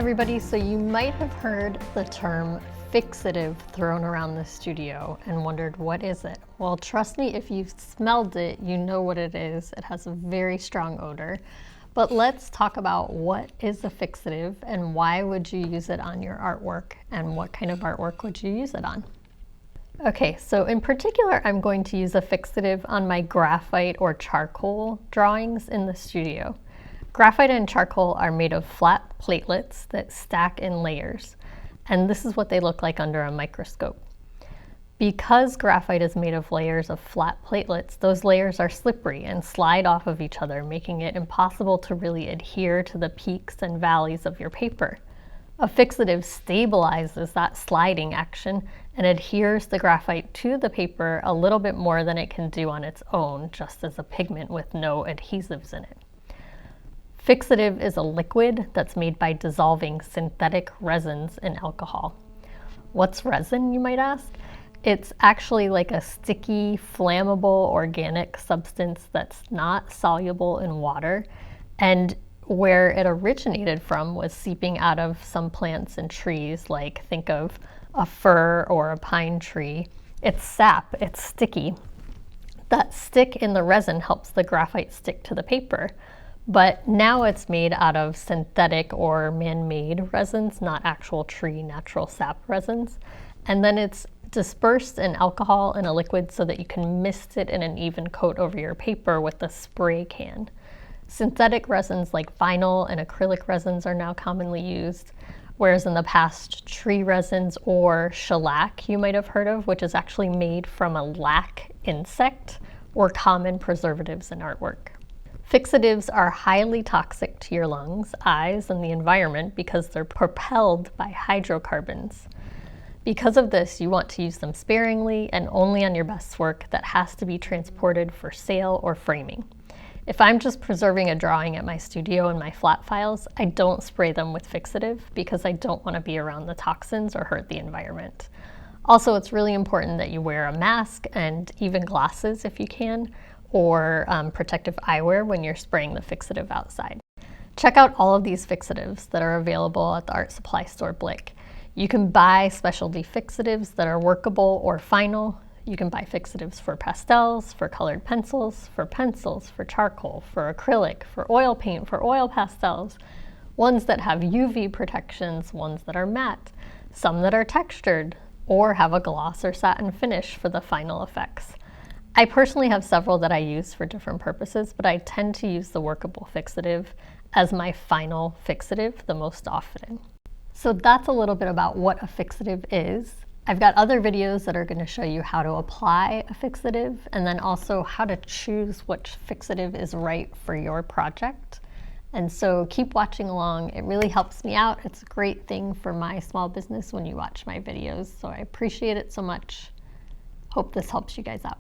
everybody, so you might have heard the term fixative thrown around the studio and wondered, what is it? Well, trust me, if you've smelled it, you know what it is. It has a very strong odor. But let's talk about what is a fixative and why would you use it on your artwork and what kind of artwork would you use it on? Okay, so in particular, I'm going to use a fixative on my graphite or charcoal drawings in the studio. Graphite and charcoal are made of flat platelets that stack in layers, and this is what they look like under a microscope. Because graphite is made of layers of flat platelets, those layers are slippery and slide off of each other, making it impossible to really adhere to the peaks and valleys of your paper. A fixative stabilizes that sliding action and adheres the graphite to the paper a little bit more than it can do on its own, just as a pigment with no adhesives in it. Fixative is a liquid that's made by dissolving synthetic resins in alcohol. What's resin, you might ask? It's actually like a sticky, flammable organic substance that's not soluble in water, and where it originated from was seeping out of some plants and trees, like think of a fir or a pine tree. It's sap, it's sticky. That stick in the resin helps the graphite stick to the paper. But now it's made out of synthetic or man-made resins, not actual tree natural sap resins. And then it's dispersed in alcohol in a liquid so that you can mist it in an even coat over your paper with a spray can. Synthetic resins like vinyl and acrylic resins are now commonly used, whereas in the past, tree resins or shellac you might have heard of, which is actually made from a lac insect, were common preservatives in artwork. Fixatives are highly toxic to your lungs, eyes, and the environment because they're propelled by hydrocarbons. Because of this, you want to use them sparingly and only on your best work that has to be transported for sale or framing. If I'm just preserving a drawing at my studio in my flat files, I don't spray them with fixative because I don't want to be around the toxins or hurt the environment. Also, it's really important that you wear a mask and even glasses if you can, or protective eyewear when you're spraying the fixative outside. Check out all of these fixatives that are available at the art supply store Blick. You can buy specialty fixatives that are workable or final. You can buy fixatives for pastels, for colored pencils, for charcoal, for acrylic, for oil paint, for oil pastels, ones that have UV protections, ones that are matte, some that are textured, or have a gloss or satin finish for the final effects. I personally have several that I use for different purposes, but I tend to use the workable fixative as my final fixative the most often. So that's a little bit about what a fixative is. I've got other videos that are going to show you how to apply a fixative and then also how to choose which fixative is right for your project. And so keep watching along. It really helps me out. It's a great thing for my small business when you watch my videos. So I appreciate it so much. Hope this helps you guys out.